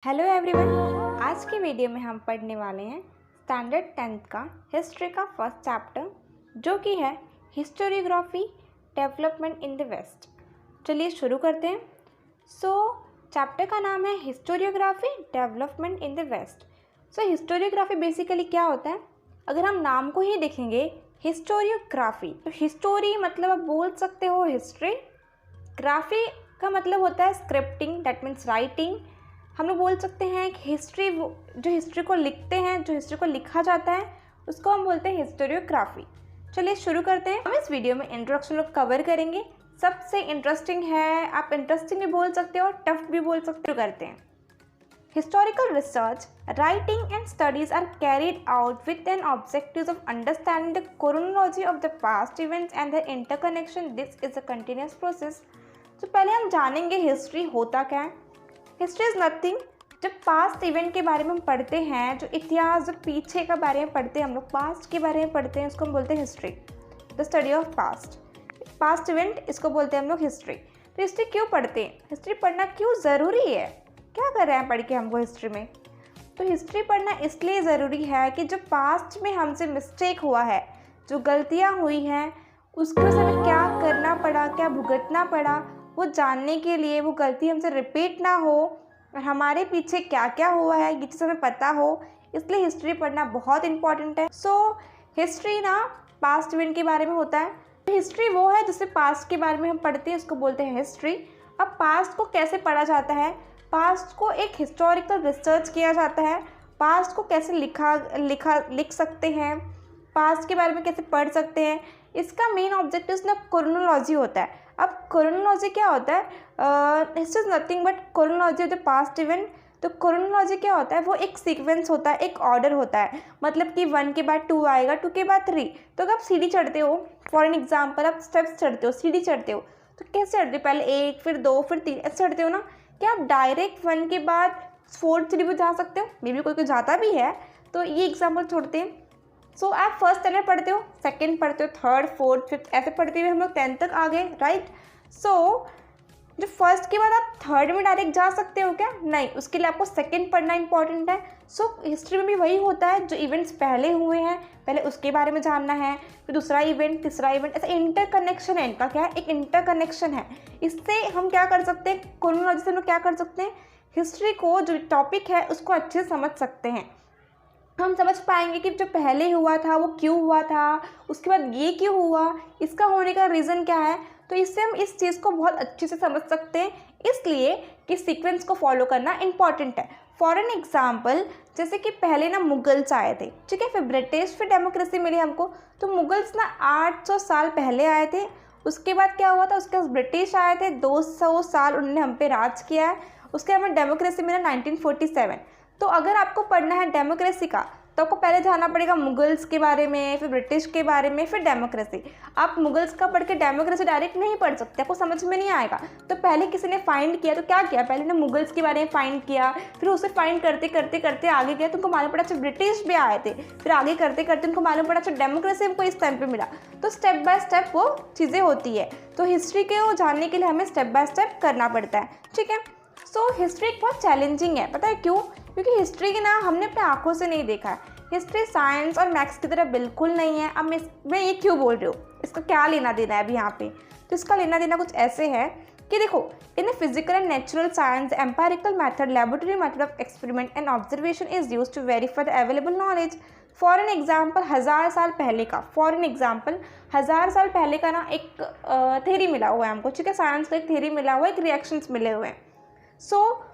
Hello everyone, आज की video में हम पढ़ने वाले हैं स्टैंडर्ड 10th का हिस्ट्री का फर्स्ट चैप्टर जो कि है historiography development in the west. चलिए शुरू करते हैं। चैप्टर का नाम है historiography development in the west. Historiography basically क्या होता है, अगर हम नाम को ही देखेंगे हिस्टोरियोग्राफी, तो हिस्टोरी मतलब आप बोल सकते हो हिस्ट्री, ग्राफी का मतलब होता है स्क्रिप्टिंग, दैट मीन्स राइटिंग। हम लोग बोल सकते हैं कि हिस्ट्री, जो हिस्ट्री को लिखते हैं, जो हिस्ट्री को लिखा जाता है, उसको हम बोलते हैं हिस्टोरियोग्राफी। चलिए शुरू करते हैं। हम इस वीडियो में इंट्रोडक्शन लोग कवर करेंगे। सबसे इंटरेस्टिंग है, आप इंटरेस्टिंग भी बोल सकते हो, टफ भी बोल सकते हो। करते हैं। Historical research, writing and studies are carried out with an objective of understanding the chronology of the past events and their interconnection. This is a continuous process. तो पहले हम जानेंगे हिस्ट्री होता क्या है। हिस्ट्री इज़ नथिंग, जब past event के बारे में हम पढ़ते हैं, जो इतिहास, जो पीछे के बारे में पढ़ते हैं, हम लोग पास्ट के बारे में पढ़ते हैं, इसको हम बोलते हैं history. The study of past event, इसको बोलते हैं हम लोग हिस्ट्री। तो हिस्ट्री क्यों पढ़ते हैं, हिस्ट्री पढ़ना क्यों ज़रूरी है, क्या कर रहे हैं पढ़ के हमको हिस्ट्री में। तो हिस्ट्री पढ़ना इसलिए ज़रूरी है कि जो पास्ट में हमसे मिस्टेक हुआ है, जो गलतियाँ हुई हैं, उसके हमें क्या करना पड़ा, क्या भुगतना पड़ा, वो जानने के लिए, वो गलती हमसे रिपीट ना हो और हमारे पीछे क्या क्या हुआ है ये चीज़ हमें पता हो, इसलिए हिस्ट्री पढ़ना बहुत इंपॉर्टेंट है। हिस्ट्री ना पास्ट इवेंट के बारे में होता है। हिस्ट्री वो है जिससे पास्ट के बारे में हम पढ़ते हैं, उसको बोलते हैं हिस्ट्री। अब पास्ट को कैसे पढ़ा जाता है, पास्ट को एक हिस्टोरिकल रिसर्च किया जाता है। पास्ट को कैसे लिख सकते हैं, पास्ट के बारे में कैसे पढ़ सकते हैं, इसका मेन ऑब्जेक्टिव ना क्रोनोलॉजी होता है। अब क्रोनोलॉजी क्या होता है, history is nothing but chronology of the past event. तो क्रोनोलॉजी क्या होता है, वो एक सीक्वेंस होता है, एक ऑर्डर होता है। मतलब कि 1 के बाद 2 आएगा, 2 के बाद 3। तो अगर आप सीढ़ी चढ़ते हो, फॉर एन एग्जाम्पल आप स्टेप्स चढ़ते हो, सीढ़ी चढ़ते हो, तो कैसे चढ़ते हो, पहले 1 फिर 2 फिर 3 ऐसे चढ़ते हो ना। क्या आप डायरेक्ट 1 के बाद 4th सीढ़ी पर जा सकते हो, मे बी कोई जाता भी है, तो ये एग्जाम्पल छोड़ते हैं। आप फर्स्ट स्टैंडर्ड पढ़ते हो, सेकंड पढ़ते हो, थर्ड, फोर्थ, फिफ्थ, ऐसे पढ़ते हुए हम लोग 10th तक आ गए, राइट। जो फर्स्ट के बाद आप थर्ड में डायरेक्ट जा सकते हो क्या, नहीं, उसके लिए आपको सेकंड पढ़ना इंपॉर्टेंट है। हिस्ट्री में भी वही होता है, जो इवेंट्स पहले हुए हैं पहले उसके बारे में जानना है, फिर दूसरा इवेंट, तीसरा इवेंट, ऐसा इंटरकनेक्शन है इनका। क्या है, एक इंटरकनेक्शन है। इससे हम क्या कर सकते हैं, क्रोनोलॉजी से हम लोग क्या कर सकते हैं, हिस्ट्री को, जो टॉपिक है उसको अच्छे से समझ सकते हैं। हम समझ पाएंगे कि जो पहले हुआ था वो क्यों हुआ था, उसके बाद ये क्यों हुआ, इसका होने का रीज़न क्या है। तो इससे हम इस चीज़ को बहुत अच्छे से समझ सकते हैं, इसलिए कि सीक्वेंस को फॉलो करना इंपॉर्टेंट है। फॉर एन एग्जाम्पल, जैसे कि पहले ना मुगल्स आए थे, ठीक है, फिर ब्रिटिश, फिर डेमोक्रेसी मिली हमको। तो मुगल्स ना 800 साल पहले आए थे, उसके बाद क्या हुआ था, उसके बाद ब्रिटिश आए थे, 200 साल उन्होंने हम पे राज किया है, उसके बाद डेमोक्रेसी मिला 1947। तो अगर आपको पढ़ना है डेमोक्रेसी का, तो आपको पहले जाना पड़ेगा मुगल्स के बारे में, फिर ब्रिटिश के बारे में, फिर डेमोक्रेसी। आप मुगल्स का पढ़ के डेमोक्रेसी डायरेक्ट नहीं पढ़ सकते, आपको समझ में नहीं आएगा। तो पहले किसी ने फाइंड किया, तो क्या किया, पहले ने मुगल्स के बारे में फाइंड किया, फिर उसे फाइंड करते करते करते आगे गया, तो उनको मालूम पड़ा अच्छा ब्रिटिश भी आए थे, फिर आगे करते करते उनको मालूम पड़ा अच्छा डेमोक्रेसी हमको इस टाइम पर मिला। तो स्टेप बाय स्टेप वो चीज़ें होती है। तो हिस्ट्री को जानने के लिए हमें स्टेप बाय स्टेप करना पड़ता है, ठीक है। हिस्ट्री बहुत चैलेंजिंग है, पता है क्यों, क्योंकि हिस्ट्री की ना हमने अपने आंखों से नहीं देखा है। हिस्ट्री साइंस और मैथ्स की तरह बिल्कुल नहीं है। अब मैं ये क्यों बोल रही हूँ, इसका क्या लेना देना है अभी यहाँ पे, तो इसका लेना देना कुछ ऐसे है कि देखो, in physical and natural science empirical method, laboratory method of experiment and observation is use to verify the available knowledge. For an example, 1000 साल पहले का, फॉर एन एग्जाम्पल 1000 साल पहले का ना एक थ्योरी मिला हुआ है हमको, ठीक है, साइंस का एक थ्योरी मिला हुआ है, एक रिएक्शंस मिले हुए हैं।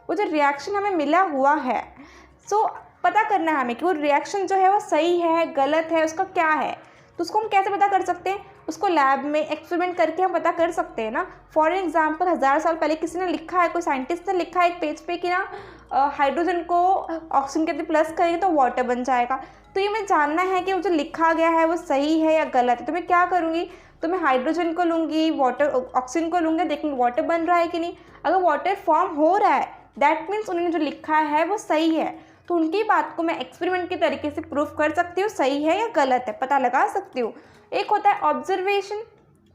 वो जो रिएक्शन हमें मिला हुआ है, पता करना है हमें कि वो रिएक्शन जो है वो सही है, गलत है, उसका क्या है। तो उसको हम कैसे पता कर सकते हैं, उसको लैब में एक्सपेरिमेंट करके हम पता कर सकते हैं ना। फॉर एग्जांपल 1000 साल पहले किसी ने लिखा है, कोई साइंटिस्ट ने लिखा है एक पेज पे कि ना हाइड्रोजन को ऑक्सीजन के प्लस करेंगे तो वाटर बन जाएगा। तो ये मैं जानना है कि वो जो लिखा गया है वो सही है या गलत है। तो मैं क्या करूँगी, तो मैं हाइड्रोजन को लूँगी, ऑक्सीजन को लूँगी, देखेंगे वाटर बन रहा है कि नहीं। अगर वाटर फॉर्म हो रहा है, दैट मीन्स उन्होंने जो लिखा है वो सही है। तो उनकी बात को मैं एक्सपेरिमेंट के तरीके से प्रूफ कर सकती हूँ सही है या गलत है, पता लगा सकती हूँ। एक होता है ऑब्जर्वेशन,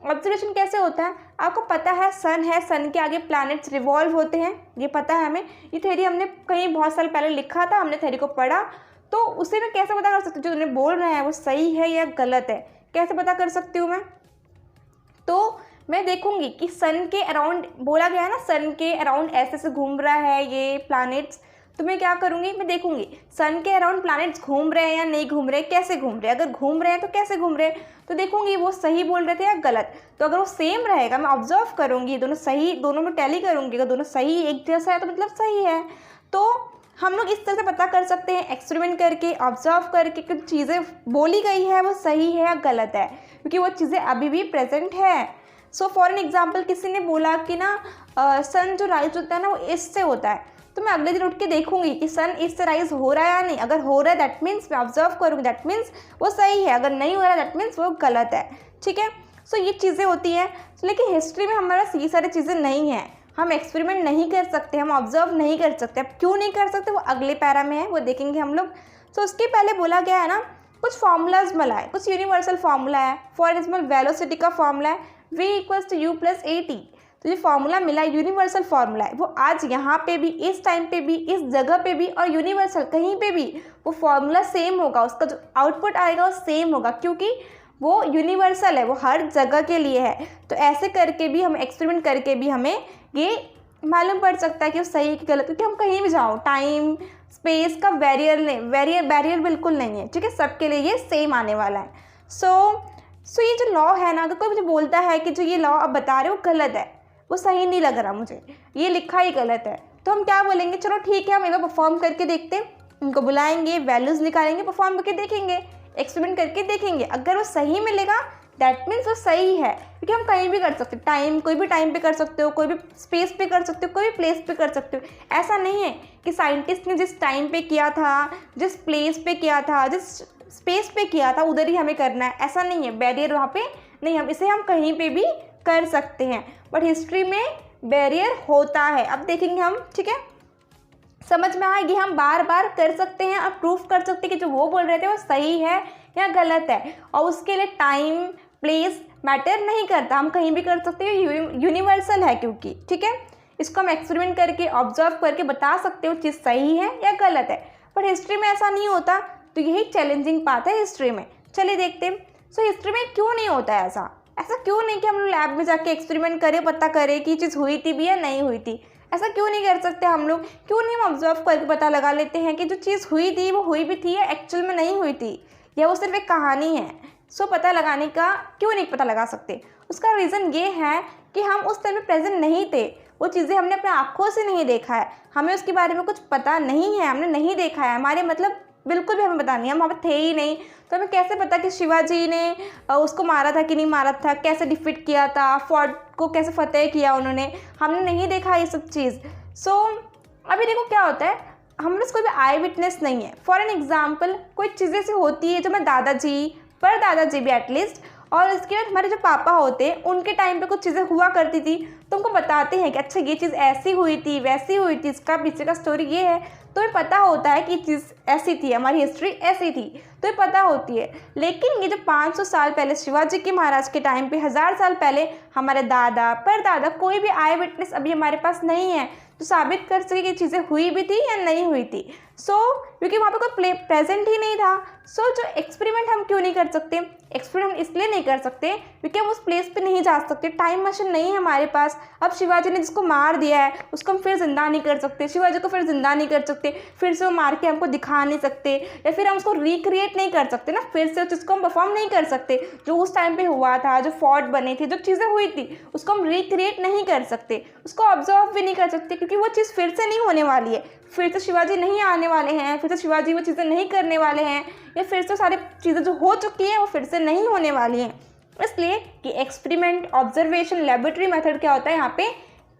ऑब्जर्वेशन कैसे होता है, आपको पता है सन है, सन के आगे प्लैनेट्स रिवॉल्व होते हैं, ये पता है हमें, ये थ्योरी हमने कहीं बहुत साल पहले लिखा था, हमने थ्योरी को पढ़ा। तो उसे मैं कैसे पता कर सकती हूँ जो उन्हें बोल रहे हैं वो सही है या गलत है, कैसे पता कर सकती हूँ मैं? तो मैं देखूंगी कि सन के अराउंड बोला गया है ना, सन के अराउंड ऐसे से घूम रहा है ये प्लैनेट्स, तो मैं क्या करूँगी, मैं देखूंगी सन के अराउंड प्लैनेट्स घूम रहे हैं या नहीं घूम रहे हैं, कैसे घूम रहे हैं, अगर घूम रहे हैं तो कैसे घूम रहे हैं, तो देखूंगी वो सही बोल रहे थे या गलत। तो अगर वो सेम रहेगा, मैं ऑब्जर्व करूँगी, दोनों सही, दोनों में टैली करूँगी, अगर दोनों सही एक जैसा है तो मतलब सही है। तो हम लोग इस तरह से पता कर सकते हैं एक्सपेरिमेंट करके, ऑब्जर्व करके कि चीज़ें बोली गई है वो सही है या गलत है, क्योंकि वो चीज़ें अभी भी प्रेजेंट है। सो फॉर एन एग्जाम्पल किसी ने बोला कि ना सन जो राइज होता है ना वो ईस्ट से होता है, तो मैं अगले दिन उठ के देखूंगी कि सन ईस्ट से राइज हो रहा है या नहीं, अगर हो रहा है दैट मीन्स मैं ऑब्जर्व करूँगी, दैट मीन्स वो सही है, अगर नहीं हो रहा है दैट मीन्स वो गलत है। ठीक है, सो ये चीज़ें होती हैं। लेकिन हिस्ट्री में हमारा ये सारी चीज़ें नहीं हैं, हम एक्सपेरिमेंट नहीं कर सकते, हम ऑब्जर्व नहीं कर सकते। अब क्यों नहीं कर सकते वो अगले पैरा में है, वो देखेंगे हम लोग। सो उसके पहले बोला गया है ना कुछ फार्मूलाज मिला है, कुछ यूनिवर्सल फार्मूला है। फॉर एग्जाम्पल वेलोसिटी का फार्मूला है v = u + at। तो ये फार्मूला मिला है, यूनिवर्सल फार्मूला है, वो आज यहाँ पे भी, इस टाइम पे भी, इस जगह पे भी और यूनिवर्सल कहीं पे भी वो फार्मूला सेम होगा, उसका जो आउटपुट आएगा वो सेम होगा, क्योंकि वो यूनिवर्सल है, वो हर जगह के लिए है। तो ऐसे करके भी हम एक्सपेरिमेंट करके भी हमें ये मालूम पड़ सकता है कि वो सही है कि गलत, क्योंकि हम कहीं भी जाओ टाइम स्पेस का बैरियर बिल्कुल नहीं है। ठीक है, सबके लिए ये सेम आने वाला है। सो ये जो लॉ है ना, अगर कोई मुझे बोलता है कि जो ये लॉ आप बता रहे हो गलत है, वो सही नहीं लग रहा मुझे, ये लिखा ही गलत है, तो हम क्या बोलेंगे, चलो ठीक है हम एक बार परफॉर्म करके देखते हैं, उनको बुलाएंगे, वैल्यूज़ निकालेंगे, परफॉर्म करके देखेंगे, एक्सपेरिमेंट करके देखेंगे, अगर वो सही मिलेगा दैट मीन्स वो सही है। क्योंकि हम कहीं भी कर सकते हो, टाइम कोई भी टाइम पे कर सकते हो, कोई भी स्पेस पे कर सकते हो, कोई भी प्लेस पे कर सकते हो। ऐसा नहीं है कि साइंटिस्ट ने जिस टाइम पे किया था, जिस प्लेस पे किया था, जिस स्पेस पे किया था उधर ही हमें करना है, ऐसा नहीं है। बैरियर वहाँ पे नहीं, हम इसे हम कहीं पे भी कर सकते हैं, बट हिस्ट्री में बैरियर होता है। अब देखेंगे हम, ठीक है, समझ में आएगी, हम बार बार कर सकते हैं, अब प्रूफ कर सकते हैं कि जो वो बोल रहे थे वो सही है या गलत है, और उसके लिए टाइम प्लेस मैटर नहीं करता, हम कहीं भी कर सकते हैं, यूनिवर्सल है क्योंकि। ठीक है, इसको हम एक्सपेरिमेंट करके ऑब्जर्व करके बता सकते हो चीज़ सही है या गलत है, पर हिस्ट्री में ऐसा नहीं होता। तो यही चैलेंजिंग पार्ट है हिस्ट्री में। चलिए देखते हैं, सो हिस्ट्री में क्यों नहीं होता है ऐसा क्यों नहीं कि हम लोग लैब में जाके एक्सपेरिमेंट करें, पता करें कि चीज़ हुई थी भी या नहीं हुई थी, ऐसा क्यों नहीं कर सकते हम लोग? क्यों नहीं हम ऑब्जर्व करके पता लगा लेते हैं कि जो चीज़ हुई थी वो हुई भी थी या एक्चुअल में नहीं हुई थी, या वो सिर्फ एक कहानी है? सो पता लगाने का क्यों नहीं पता लगा सकते? उसका रीज़न ये है कि हम उस टाइम में प्रेजेंट नहीं थे, वो चीज़ें हमने अपने आँखों से नहीं देखा है, हमें उसके बारे में कुछ पता नहीं है, हमने नहीं देखा है, हमारे मतलब बिल्कुल भी हमें पता नहीं, हम वहाँ पे थे ही नहीं। तो हमें कैसे पता कि शिवाजी ने उसको मारा था कि नहीं मारा था, कैसे डिफीट किया था, फोर्ट को कैसे फतेह किया उन्होंने, हमने नहीं देखा ये सब चीज़। सो अभी देखो क्या होता है, हमारे पास कोई भी आई विटनेस नहीं है। फॉर एन एग्जाम्पल कोई चीज़ें ऐसी होती है जो मैं दादाजी, पर दादाजी भी एटलीस्ट, और इसके बाद हमारे जो पापा होते हैं उनके टाइम पे कुछ चीज़ें हुआ करती थी, तो उनको बताते हैं कि अच्छा ये चीज़ ऐसी हुई थी, वैसी हुई थी, इसका पीछे का स्टोरी ये है, तो ये पता होता है कि चीज़ ऐसी थी, हमारी हिस्ट्री ऐसी थी, तो ये पता होती है। लेकिन ये जो 500 साल पहले शिवाजी के महाराज के टाइम पे, 1000 साल पहले हमारे दादा परदादा, कोई भी आई विटनेस अभी हमारे पास नहीं है तो साबित कर सके कि चीज़ें हुई भी थी या नहीं हुई थी। क्योंकि वहाँ पे कोई प्रेजेंट ही नहीं था। जो एक्सपेरिमेंट हम क्यों नहीं कर सकते? एक्सपेरिमेंट हम इसलिए नहीं कर सकते क्योंकि हम उस प्लेस पे नहीं जा सकते, टाइम मशीन नहीं है हमारे पास। अब शिवाजी ने जिसको मार दिया है उसको हम फिर जिंदा नहीं कर सकते, शिवाजी को फिर जिंदा नहीं कर सकते, फिर से वो मार के हमको दिखा नहीं सकते, या फिर हम उसको रिक्रिएट नहीं कर सकते ना, फिर से उस चीज़ को हम परफॉर्म नहीं कर सकते। जो उस टाइम पे हुआ था, जो फोर्ट बने थे, जो चीज़ें हुई थी, उसको हम रिक्रिएट नहीं कर सकते, उसको ऑब्जर्व भी नहीं कर सकते, क्योंकि वो चीज़ फिर से नहीं होने वाली है, फिर से शिवाजी नहीं आने वाले हैं, फिर से शिवाजी वो चीज़ें नहीं करने वाले हैं, या फिर से सारी चीज़ें जो हो चुकी हैं वो फिर से नहीं होने वाली हैं। इसलिए कि एक्सपेरिमेंट, ऑब्जर्वेशन, लेबोरेटरी मेथड क्या होता है यहाँ पे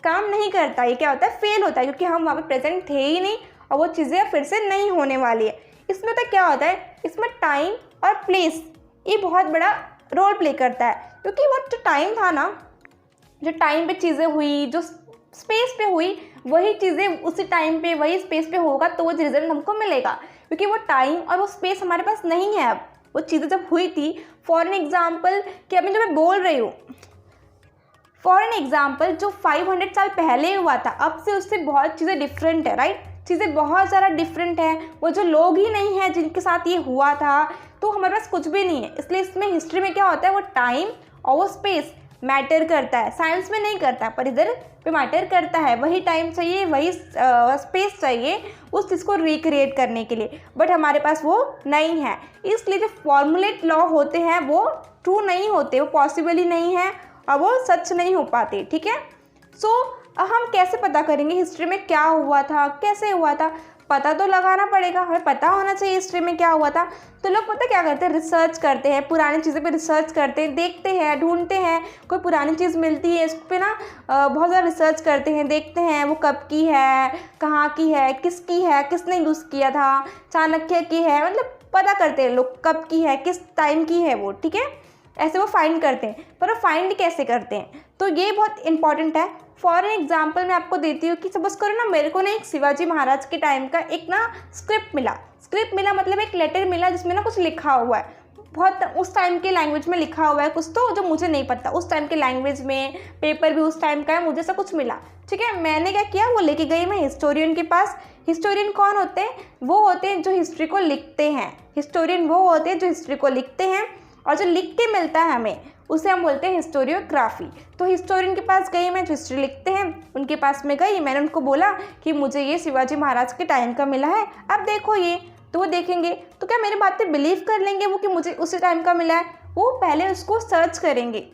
काम नहीं करता, ये क्या होता है, फेल होता है, क्योंकि हम वहाँ पे प्रेजेंट थे ही नहीं और वो चीज़ें फिर से नहीं होने वाली है। इसमें तो क्या होता है, इसमें टाइम और प्लेस ये बहुत बड़ा रोल प्ले करता है, क्योंकि वो जो टाइम था ना, जो टाइम पे चीज़ें हुई, जो स्पेस पे हुई, वही चीज़ें उसी टाइम पे वही स्पेस पे होगा तो वो रिजल्ट हमको मिलेगा, क्योंकि वो टाइम और वो स्पेस हमारे पास नहीं है अब। वो चीज़ें जब हुई थी, फॉर एन एग्जाम्पल कि अभी जो मैं बोल रही हूँ, फॉर एन एग्जाम्पल जो 500 साल पहले हुआ था, अब से उससे बहुत चीज़ें डिफरेंट है, राइट। चीज़ें बहुत ज़्यादा डिफरेंट है, वो जो लोग ही नहीं है जिनके साथ ये हुआ था, तो हमारे पास कुछ भी नहीं है। इसलिए इसमें हिस्ट्री में क्या होता है, वो टाइम और वो स्पेस मैटर करता है। साइंस में नहीं करता, पर इधर पे मैटर करता है। वही टाइम चाहिए, वही स्पेस चाहिए उस चीज़ को रिक्रिएट करने के लिए, बट हमारे पास वो नहीं है। इसलिए जो फॉर्मुलेट लॉ होते हैं वो ट्रू नहीं होते, वो पॉसिबल ही नहीं है और वो सच नहीं हो पाते, ठीक है। सो हम कैसे पता करेंगे हिस्ट्री में क्या हुआ था, कैसे हुआ था? पता तो लगाना पड़ेगा, हमें पता होना चाहिए हिस्ट्री में क्या हुआ था। तो लोग पता क्या करते हैं, रिसर्च करते हैं, पुरानी चीज़ें पे रिसर्च करते हैं, देखते हैं, ढूंढते हैं, कोई पुरानी चीज़ मिलती है, इस पर ना बहुत ज़्यादा रिसर्च करते हैं, देखते हैं वो कब की है, कहाँ की है, किसकी है, किसने यूज़ किया था, चाणक्य की है, मतलब पता करते हैं लोग कब की है, किस टाइम की है वो, ठीक है। ऐसे वो फाइंड करते हैं, पर वो फाइंड कैसे करते हैं, तो ये बहुत इंपॉर्टेंट है। फॉर एग्जाम्पल मैं आपको देती हूँ कि सपोज करो ना, मेरे को ना एक शिवाजी महाराज के टाइम का एक ना स्क्रिप्ट मिला मतलब एक लेटर मिला जिसमें ना कुछ लिखा हुआ है, बहुत उस टाइम के लैंग्वेज में लिखा हुआ है कुछ, तो जो मुझे नहीं पता उस टाइम के लैंग्वेज में, पेपर भी उस टाइम का है, मुझे ऐसा कुछ मिला, ठीक है। मैंने क्या किया, वो लेके गई मैं हिस्टोरियन के पास। हिस्टोरियन कौन होते हैं? वो होते हैं जो हिस्ट्री को लिखते हैं। हिस्टोरियन वो होते हैं जो हिस्ट्री को लिखते हैं, और जो लिख के मिलता है हमें उसे हम बोलते हैं हिस्टोरियोग्राफी। तो हिस्टोरियन के पास गई मैं, जो हिस्ट्री लिखते हैं उनके पास में गई, मैंने उनको बोला कि मुझे ये शिवाजी महाराज के टाइम का मिला है, अब देखो ये। तो वो देखेंगे तो क्या मेरी बात पे बिलीव कर लेंगे वो कि मुझे उसी टाइम का मिला है? वो पहले उसको सर्च करेंगे,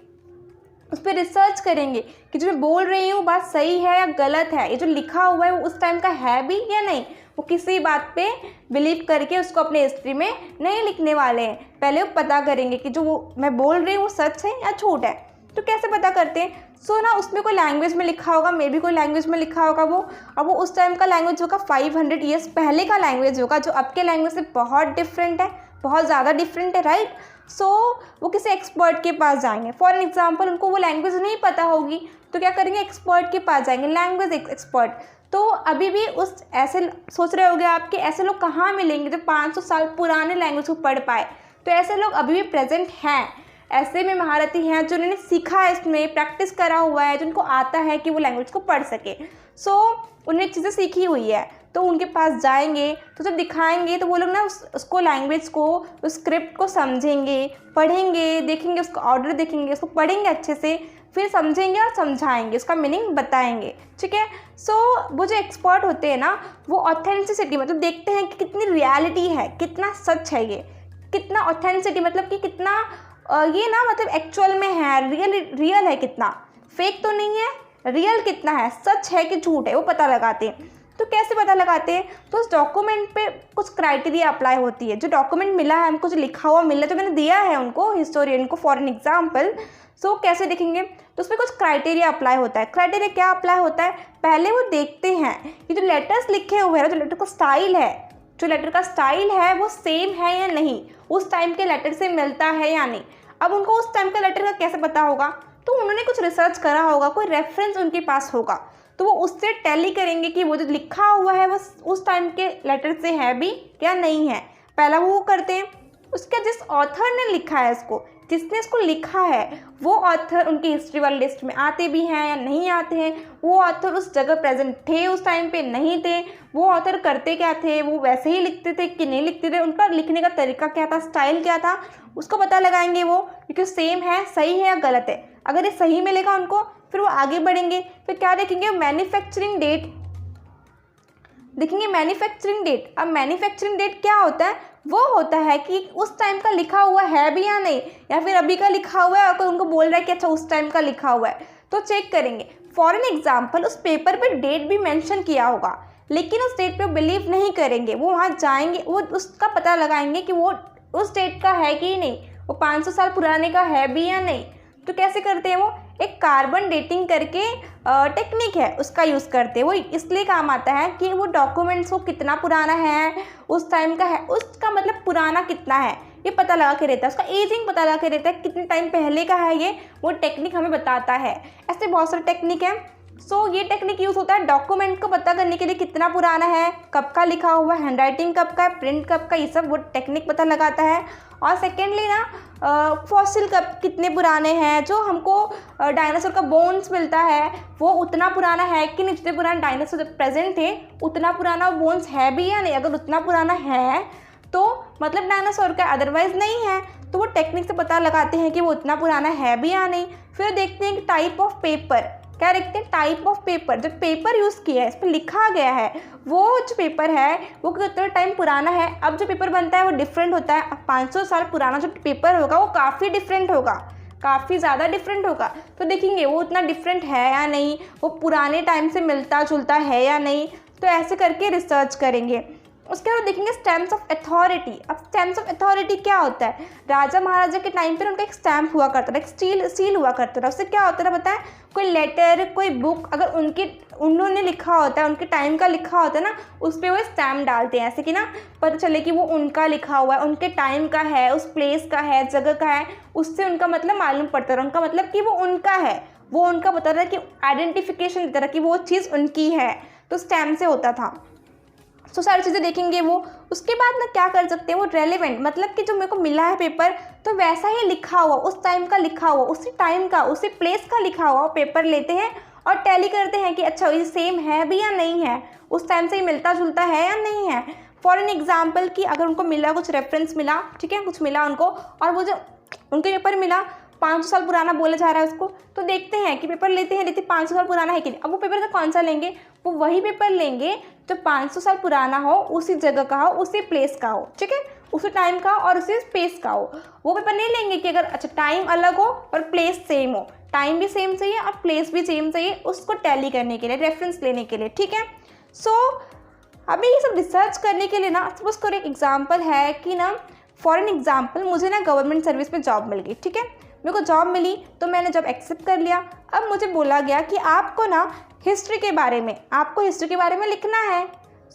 उस पर रिसर्च करेंगे कि जो मैं बोल रही हूँ बात सही है या गलत है, ये जो लिखा हुआ है वो उस टाइम का है भी या नहीं। वो किसी बात पे बिलीव करके उसको अपने हिस्ट्री में नहीं लिखने वाले हैं, पहले वो पता करेंगे कि जो वो मैं बोल रही हूँ वो सच है या झूठ है। तो कैसे पता करते हैं? सो ना उसमें कोई लैंग्वेज में लिखा होगा, मे भी कोई लैंग्वेज में लिखा होगा वो, अब वो उस टाइम का लैंग्वेज होगा, 500 ईयर्स पहले का लैंग्वेज होगा, जो अब के लैंग्वेज से बहुत डिफरेंट है, बहुत ज़्यादा डिफरेंट है, राइट। सो वो किसी एक्सपर्ट के पास जाएंगे। फॉर एग्जाम्पल उनको वो लैंग्वेज नहीं पता होगी, तो क्या करेंगे, एक्सपर्ट के पास जाएंगे, लैंग्वेज एक्सपर्ट। तो अभी भी उस ऐसे सोच रहे होगे आप कि ऐसे लोग कहाँ मिलेंगे जो 500 साल पुराने लैंग्वेज को पढ़ पाए? तो ऐसे लोग अभी भी प्रेजेंट हैं, ऐसे में महारथी हैं जो उन्होंने सीखा है, इसमें प्रैक्टिस करा हुआ है, जिनको आता है कि वो लैंग्वेज को पढ़ सके। सो उन्हें चीज़ें सीखी हुई है, तो उनके पास जाएंगे, तो जब दिखाएंगे तो वो लोग ना उसको लैंग्वेज को, उस स्क्रिप्ट को समझेंगे, पढ़ेंगे, देखेंगे, उसका ऑर्डर देखेंगे, उसको पढ़ेंगे अच्छे से, फिर समझेंगे और समझाएंगे, उसका मीनिंग बताएंगे, ठीक है। सो वो जो एक्सपर्ट होते हैं ना, वो ऑथेंटिसिटी मतलब देखते हैं कि कितनी रियलिटी है, कितना सच है ये, कितना ऑथेंटिसिटी मतलब कि कितना ये ना मतलब एक्चुअल में है, रियल है, कितना फेक तो नहीं है, रियल कितना है, सच है कि झूठ है, वो पता लगाते हैं। तो कैसे पता लगाते हैं? तो उस डॉक्यूमेंट पे कुछ क्राइटेरिया अप्लाई होती है। जो डॉक्यूमेंट मिला है हमको, जो लिखा हुआ मिला, जो मैंने दिया है उनको हिस्टोरियन को फॉर एन एग्जाम्पल, सो कैसे देखेंगे, तो उसमें कुछ क्राइटेरिया अप्लाई होता है। क्राइटेरिया क्या अप्लाई होता है? पहले वो देखते हैं कि जो लेटर्स लिखे हुए हैं, जो लेटर का स्टाइल है, जो लेटर का स्टाइल है वो सेम है या नहीं, उस टाइम के लेटर से मिलता है या नहीं। अब उनको उस टाइम का लेटर का कैसे पता होगा? तो उन्होंने कुछ रिसर्च करा होगा, कोई रेफरेंस उनके पास होगा, तो वो उससे टैली करेंगे कि वो जो लिखा हुआ है वो उस टाइम के लेटर से है भी या नहीं है। पहला वो करते हैं। उसका जिस ऑथर ने लिखा है इसको, जिसने इसको लिखा है, वो ऑथर उनकी हिस्ट्री वाली लिस्ट में आते भी हैं या नहीं आते हैं, वो ऑथर उस जगह प्रेजेंट थे, उस टाइम पे नहीं थे, वो ऑथर करते क्या थे, वो वैसे ही लिखते थे कि नहीं लिखते थे, उनका लिखने का तरीका क्या था, स्टाइल क्या था, उसको पता लगाएंगे वो, क्योंकि सेम है, सही है या गलत है। अगर ये सही मिलेगा उनको, फिर वो आगे बढ़ेंगे। फिर क्या देखेंगे? मैन्युफैक्चरिंग डेट देखेंगे, मैन्युफैक्चरिंग डेट। अब मैन्युफैक्चरिंग डेट क्या होता है? वो होता है कि उस टाइम का लिखा हुआ है भी या नहीं, या फिर अभी का लिखा हुआ है और कोई उनको बोल रहा है कि अच्छा उस टाइम का लिखा हुआ है, तो चेक करेंगे। फॉर एन एग्जाम्पल उस पेपर पे डेट भी मेंशन किया होगा, लेकिन उस डेट पे बिलीव नहीं करेंगे, वो वहाँ जाएंगे, वो उसका पता लगाएंगे कि वो उस डेट का है कि नहीं, वो 500 साल पुराने का है भी या नहीं। तो कैसे करते हैं? वो एक कार्बन डेटिंग करके टेक्निक है, उसका यूज़ करते हैं। वो इसलिए काम आता है कि वो डॉक्यूमेंट्स को कितना पुराना है, उस टाइम का है, उसका मतलब पुराना कितना है ये पता लगा के रहता है, उसका एजिंग पता लगा के रहता है, कितने टाइम पहले का है ये, वो टेक्निक हमें बताता है। ऐसे बहुत सारे टेक्निक हैं। सो ये टेक्निक यूज़ होता है डॉक्यूमेंट को पता करने के लिए, कितना पुराना है, कब का लिखा हुआ है, हैंडराइटिंग कब का है, प्रिंट कब का, ये सब वो टेक्निक पता लगाता है। और सेकेंडली ना फॉसिल कब कितने पुराने हैं, जो हमको डायनासोर का बोन्स मिलता है वो उतना पुराना है कि नहीं, जितने पुराने डायनासोर प्रेजेंट थे उतना पुराना बोन्स है भी या नहीं। अगर उतना पुराना है तो मतलब डायनासोर का, अदरवाइज नहीं है। तो वो टेक्निक से पता लगाते हैं कि वो उतना पुराना है भी या नहीं। फिर देखते हैं कि टाइप ऑफ पेपर, क्या देखते हैं, टाइप ऑफ पेपर, जो पेपर यूज़ किया है, इस पर लिखा गया है वो जो पेपर है वो कितना टाइम पुराना है। अब जो पेपर बनता है वो डिफरेंट होता है। अब 500 साल पुराना जो पेपर होगा वो काफ़ी डिफरेंट होगा, काफ़ी ज़्यादा डिफरेंट होगा। तो देखेंगे वो उतना डिफरेंट है या नहीं, वो पुराने टाइम से मिलता जुलता है या नहीं। तो ऐसे करके रिसर्च करेंगे। उसके बाद देखेंगे स्टैम्प्स ऑफ अथॉरिटी। अब स्टैम्प्स ऑफ अथॉरिटी क्या होता है, राजा महाराजा के टाइम पर उनका एक स्टैम्प हुआ करता था, एक सील हुआ करता था। उससे क्या होता था पता है, कोई लेटर, कोई बुक अगर उन्होंने लिखा होता है, उनके टाइम का लिखा होता है ना, उस पर वो स्टैम्प डालते हैं, ऐसे कि ना पता चले कि वो उनका लिखा हुआ है, उनके टाइम का है, उस प्लेस का है, जगह का है। उससे उनका मतलब मालूम पड़ता था, उनका मतलब कि वो उनका है, वो उनका पता था कि आइडेंटिफिकेशन देता था कि वो चीज़ उनकी है। तो स्टैम्प से होता था। तो सारी चीज़ें देखेंगे वो। उसके बाद ना क्या कर सकते हैं, वो रेलेवेंट, मतलब कि जो मेरे को मिला है पेपर तो वैसा ही लिखा हुआ, उस टाइम का लिखा हुआ, उसी टाइम का, उसी प्लेस का लिखा हुआ पेपर लेते हैं और टैली करते हैं कि अच्छा ये सेम है भी या नहीं है, उस टाइम से ही मिलता जुलता है या नहीं है। फॉर एन एग्जाम्पल कि अगर उनको मिला, कुछ रेफरेंस मिला, ठीक है, कुछ मिला उनको, और वो जो उनके पेपर मिला 500 साल पुराना बोला जा रहा है उसको, तो देखते हैं कि पेपर लेते हैं 500 साल पुराना है कि नहीं। अब वो पेपर तो कौन सा लेंगे, वो वही पेपर लेंगे जो 500 साल पुराना हो, उसी जगह का हो, उसी प्लेस का हो, ठीक है, उसी टाइम का और उसी स्पेस का हो। वो पेपर नहीं लेंगे कि अगर अच्छा टाइम अलग हो और प्लेस सेम हो, टाइम भी सेम चाहिए और प्लेस भी सेम चाहिए, उसको टैली करने के लिए, रेफरेंस लेने के लिए, ठीक है। सो अभी ये सब रिसर्च करने के लिए ना, सपोज करो एक एग्जाम्पल है कि ना, फॉर एन एग्जाम्पल मुझे ना गवर्नमेंट सर्विस में जॉब मिल गई, ठीक है, मेरे को जॉब मिली तो मैंने जॉब एक्सेप्ट कर लिया। अब मुझे बोला गया कि आपको ना हिस्ट्री के बारे में लिखना है।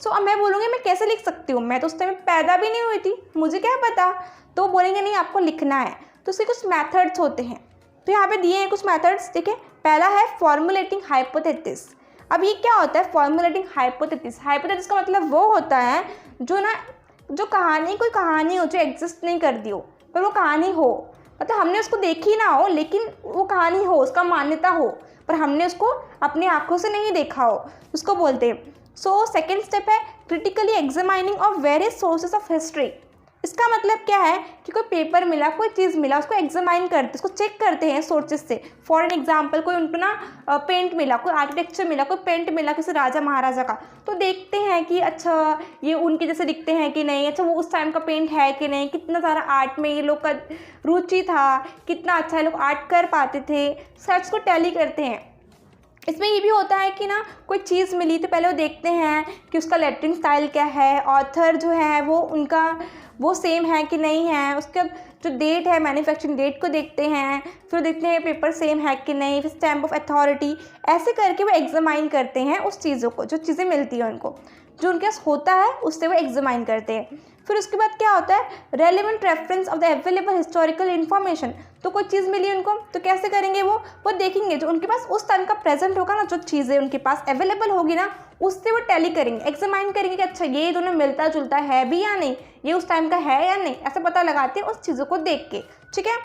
सो अब मैं बोलूँगी मैं कैसे लिख सकती हूँ, मैं तो उस टाइम पैदा भी नहीं हुई थी, मुझे क्या पता। तो बोलेंगे नहीं आपको लिखना है। तो उसके कुछ मेथड्स होते हैं, तो यहाँ पे दिए हैं कुछ मेथड्स, ठीक है। पहला है फॉर्मुलेटिंग हाइपोथेसिस। अब ये क्या होता है फॉर्मुलेटिंग हाइपोथेसिस? हाइपोथेसिस का मतलब वो होता है जो कहानी, कोई कहानी हो जो एग्जिस्ट नहीं करती हो, पर वो कहानी हो, मतलब हमने उसको देखी ना हो लेकिन वो कहानी हो, उसका मान्यता हो, पर हमने उसको अपनी आंखों से नहीं देखा हो, उसको बोलते हैं। सो सेकेंड स्टेप है critically examining of various sources of history. इसका मतलब क्या है कि कोई पेपर मिला, कोई चीज़ मिला, उसको एग्जामाइन करते, उसको चेक करते हैं सोर्सेज से। फॉर एन एग्जाम्पल कोई उनको ना पेंट मिला, कोई आर्किटेक्चर मिला, कोई पेंट मिला किसी राजा महाराजा का, तो देखते हैं कि अच्छा ये उनके जैसे दिखते हैं कि नहीं, अच्छा वो उस टाइम का पेंट है कि नहीं, कितना सारा आर्ट में ये लोग का रुचि था, कितना अच्छा ये लोग आर्ट कर पाते थे, सर्च को टैली करते हैं। इसमें ये भी होता है कि ना कोई चीज़ मिली तो पहले वो देखते हैं कि उसका लेटरिंग स्टाइल क्या है, ऑथर जो है वो उनका वो सेम है कि नहीं है, उसका जो डेट है मैन्युफैक्चरिंग डेट को देखते हैं, फिर देखते हैं पेपर सेम है कि नहीं, फिर स्टैम्प ऑफ अथॉरिटी, ऐसे करके वो एग्जामाइन करते हैं उस चीज़ों को, जो चीज़ें मिलती हैं उनको, जो उनके पास होता है उससे वो एग्जामाइन करते हैं। फिर उसके बाद क्या होता है relevant reference of the available historical information. तो कोई चीज़ मिली उनको तो कैसे करेंगे, वो देखेंगे जो उनके पास उस टाइम का प्रेजेंट होगा ना, जो चीज़ें उनके पास अवेलेबल होगी ना, उससे वो टैली करेंगे, एग्जामाइन करेंगे कि अच्छा ये दोनों मिलता जुलता है भी या नहीं, ये उस टाइम का है या नहीं, ऐसा पता लगाते हैं उस चीज़ों को देख के, ठीक है।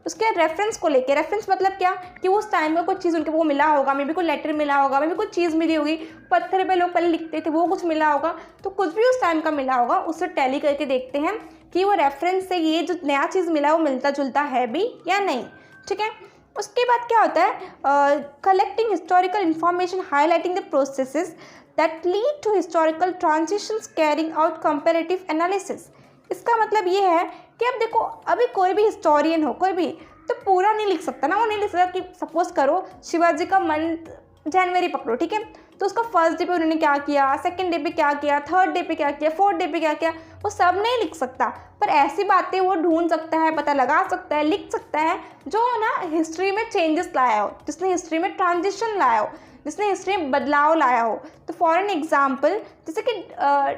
उसके रेफरेंस को लेके, रेफरेंस मतलब क्या कि उस टाइम में कोई चीज़ उनके वो मिला होगा, मे बी कोई लेटर मिला होगा, मे बी कोई चीज़ मिली होगी, पत्थर पे लोग पहले लिखते थे, वो कुछ मिला होगा, तो कुछ भी उस टाइम का मिला होगा, उससे टैली करके देखते हैं कि वो रेफरेंस से ये जो नया चीज़ मिला वो मिलता जुलता है भी या नहीं, ठीक है। उसके बाद क्या होता है collecting historical information highlighting the processes that lead to historical transitions carrying out comparative analysis. इसका मतलब ये है कि अब देखो अभी कोई भी हिस्टोरियन हो, कोई भी तो पूरा नहीं लिख सकता ना, वो नहीं लिख सकता कि सपोज करो शिवाजी का मंथ जनवरी पकड़ो, ठीक है, तो उसका फर्स्ट डे पे उन्होंने क्या किया, सेकंड डे पे क्या किया, थर्ड डे पे क्या किया, फोर्थ डे पे क्या किया, वो सब नहीं लिख सकता, पर ऐसी बातें वो ढूंढ सकता है, पता लगा सकता है, लिख सकता है जो ना हिस्ट्री में चेंजेस लाया हो, जिसने हिस्ट्री में ट्रांजिशन लाया हो, जिसने हिस्ट्री में बदलाव लाया हो। तो फॉर एन एग्जाम्पल जैसे कि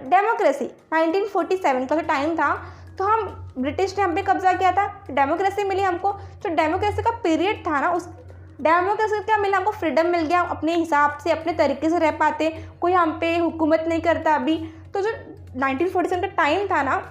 डेमोक्रेसी 1947 का जो टाइम था, तो हम ब्रिटिश ने हम पे कब्जा किया था, डेमोक्रेसी मिली हमको, जो डेमोक्रेसी का पीरियड था ना, उस डेमोक्रेसी से क्या मिला, हमको फ्रीडम मिल गया, हम अपने हिसाब से अपने तरीके से रह पाते, कोई हम पे हुकूमत नहीं करता अभी। तो जो 1947 का टाइम था ना,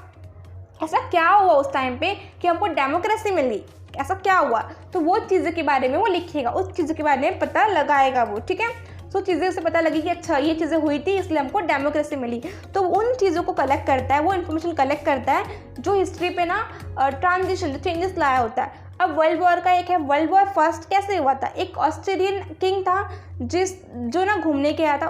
ऐसा क्या हुआ उस टाइम पे कि हमको डेमोक्रेसी मिली, ऐसा क्या हुआ, तो वो चीज़ों के बारे में वो लिखेगा, उस चीज़ों के बारे में पता लगाएगा वो, ठीक है। सो चीज़ें उसे पता लगी कि अच्छा ये चीज़ें हुई थी इसलिए हमको डेमोक्रेसी मिली, तो उन चीज़ों को कलेक्ट करता है, वो इन्फॉर्मेशन कलेक्ट करता है जो हिस्ट्री पे ना ट्रांजिशन चेंजेस लाया होता है। अब वर्ल्ड वॉर का एक है, वर्ल्ड वॉर फर्स्ट कैसे हुआ था, एक ऑस्ट्रेलियन किंग था जो ना घूमने के आया था,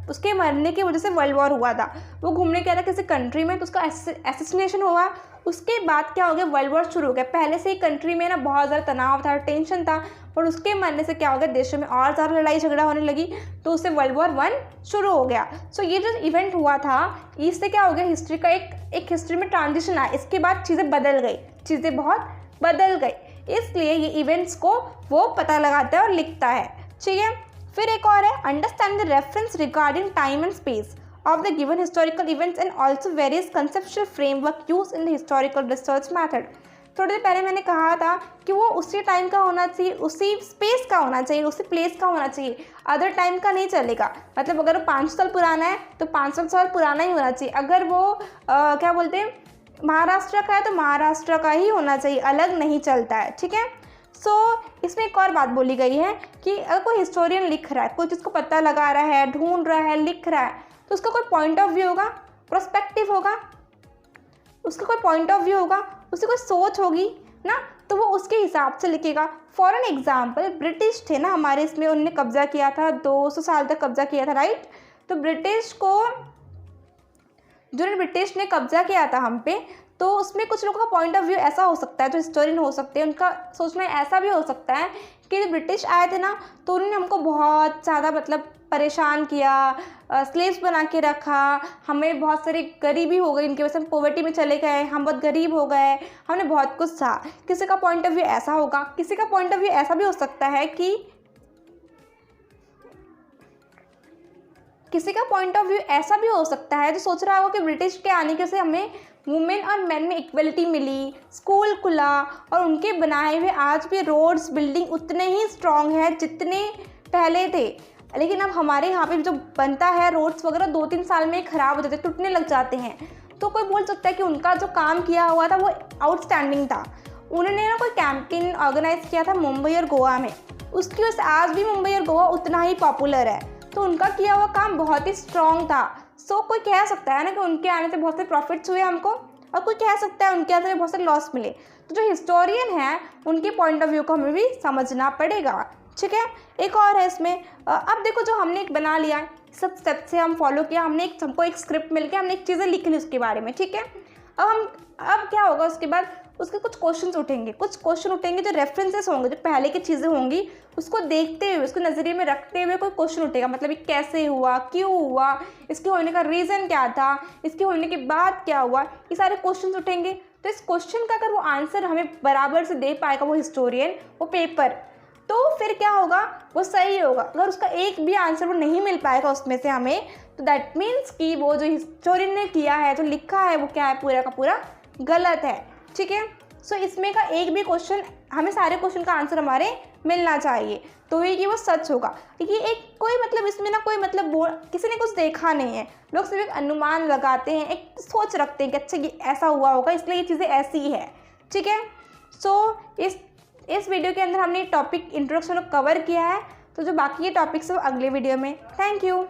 उसके मरने की वजह से वर्ल्ड वॉर हुआ था। वो घूमने गया था किसी कंट्री में, तो उसका एसेसिनेशन हुआ, उसके बाद क्या हो गया, वर्ल्ड वॉर शुरू हो गया। पहले से ही कंट्री में ना बहुत ज़्यादा तनाव था, टेंशन था, और उसके मरने से क्या हो गया, देशों में और ज़्यादा लड़ाई झगड़ा होने लगी, तो उससे वर्ल्ड वॉर 1 शुरू हो गया। सो ये जो इवेंट हुआ था, इससे क्या हो गया, हिस्ट्री का एक हिस्ट्री में ट्रांजिशन आया। इसके बाद चीज़ें बदल गई, चीज़ें बहुत बदल गई, इसलिए ये इवेंट्स को वो पता लगाता है और लिखता है, ठीक है। फिर एक और है, understand the reference regarding time and space of the given historical events and also various conceptual framework used in the historical research method। थोड़ी देर पहले मैंने कहा था कि वो उसी टाइम का होना चाहिए, उसी स्पेस का होना चाहिए, उसी प्लेस का होना चाहिए, अदर टाइम का नहीं चलेगा। मतलब अगर वो 500 साल पुराना है तो 500 साल पुराना ही होना चाहिए, अगर वो क्या बोलते हैं महाराष्ट्र का है तो महाराष्ट्र का ही होना चाहिए, अलग नहीं चलता है, ठीक है। सो इसमें एक और बात बोली गई है कि अगर कोई हिस्टोरियन लिख रहा है, कोई चीज़ को पता लगा रहा है, ढूंढ रहा है, लिख रहा है, तो उसका कोई पॉइंट ऑफ व्यू होगा, पर्सपेक्टिव होगा, उसका कोई पॉइंट ऑफ व्यू होगा, उसकी कोई सोच होगी ना, तो वो उसके हिसाब से लिखेगा। फॉर एन एग्जाम्पल, ब्रिटिश थे ना हमारे इसमें, उन्होंने कब्जा किया था, 200 साल तक कब्जा किया था, राइट। तो ब्रिटिश ने कब्जा किया था हम पे, तो उसमें कुछ लोगों का पॉइंट ऑफ व्यू ऐसा हो सकता है, जो हिस्टोरियन हो सकते हैं, उनका सोचना ऐसा भी हो सकता है कि जब ब्रिटिश आए थे ना, तो उन्होंने हमको बहुत ज़्यादा मतलब परेशान किया, स्लेव्स बना के रखा, हमें बहुत सारी गरीबी हो गई, इनकी वजह से हम पॉवर्टी में चले गए, हम बहुत गरीब हो गए, हमने बहुत कुछ था। किसी का पॉइंट ऑफ व्यू ऐसा होगा, किसी का पॉइंट ऑफ व्यू ऐसा भी हो सकता है कि जो सोच रहा होगा कि ब्रिटिश के आने के से हमें वुमेन और मेन में इक्वलिटी मिली, स्कूल खुला, और उनके बनाए हुए आज भी रोड्स बिल्डिंग उतने ही स्ट्रॉन्ग है जितने पहले थे, लेकिन अब हमारे यहाँ पे जो बनता है रोड्स वगैरह 2-3 साल में ख़राब हो जाते हैं, टूटने लग जाते हैं। तो कोई बोल सकता है कि उनका जो काम किया हुआ था वो आउटस्टैंडिंग था। उन्होंने ना कोई कैंपेन ऑर्गेनाइज किया था मुंबई और गोवा में, उसकी वजह से आज भी मुंबई और गोवा उतना ही पॉपुलर है, तो उनका किया हुआ काम बहुत ही स्ट्रॉन्ग था। सो कोई कह सकता है ना कि उनके आने से बहुत से प्रॉफिट्स हुए हमको, और कोई कह सकता है उनके आने से बहुत से लॉस मिले। तो जो हिस्टोरियन है उनके पॉइंट ऑफ व्यू को हमें भी समझना पड़ेगा, ठीक है। एक और है इसमें, अब देखो जो हमने एक बना लिया, सब स्टेप से हम फॉलो किया, हमको एक स्क्रिप्ट मिल गया, हमने एक चीज़ें लिख ली उसके बारे में, ठीक है। अब क्या होगा, उसके बाद उसके कुछ क्वेश्चन उठेंगे जो रेफरेंसेस होंगे, जो पहले की चीज़ें होंगी, उसको देखते हुए, उसको नज़रिए में रखते हुए कोई क्वेश्चन उठेगा, मतलब ये कैसे हुआ, क्यों हुआ, इसके होने का रीज़न क्या था, इसके होने के बाद क्या हुआ, ये सारे क्वेश्चन उठेंगे। तो इस क्वेश्चन का अगर वो आंसर हमें बराबर से दे पाएगा वो हिस्टोरियन, वो पेपर, तो फिर क्या होगा, वो सही होगा। अगर उसका एक भी आंसर वो नहीं मिल पाएगा उसमें से हमें, तो दैट मीन्स कि वो जो हिस्टोरियन ने किया है, जो लिखा है, वो क्या है, पूरा का पूरा गलत है, ठीक है। सो इसमें का एक भी क्वेश्चन, हमें सारे क्वेश्चन का आंसर हमारे मिलना चाहिए, तो ये कि वो सच होगा। ये एक कोई मतलब इसमें ना कोई मतलब किसी ने कुछ देखा नहीं है, लोग सिर्फ एक अनुमान लगाते हैं, एक सोच रखते हैं कि अच्छा ये ऐसा हुआ होगा इसलिए ये चीज़ें ऐसी है, ठीक है। सो इस वीडियो के अंदर हमने टॉपिक इंट्रोडक्शन कवर किया है, तो जो बाकी के टॉपिक्स है वो अगले वीडियो में। Thank you.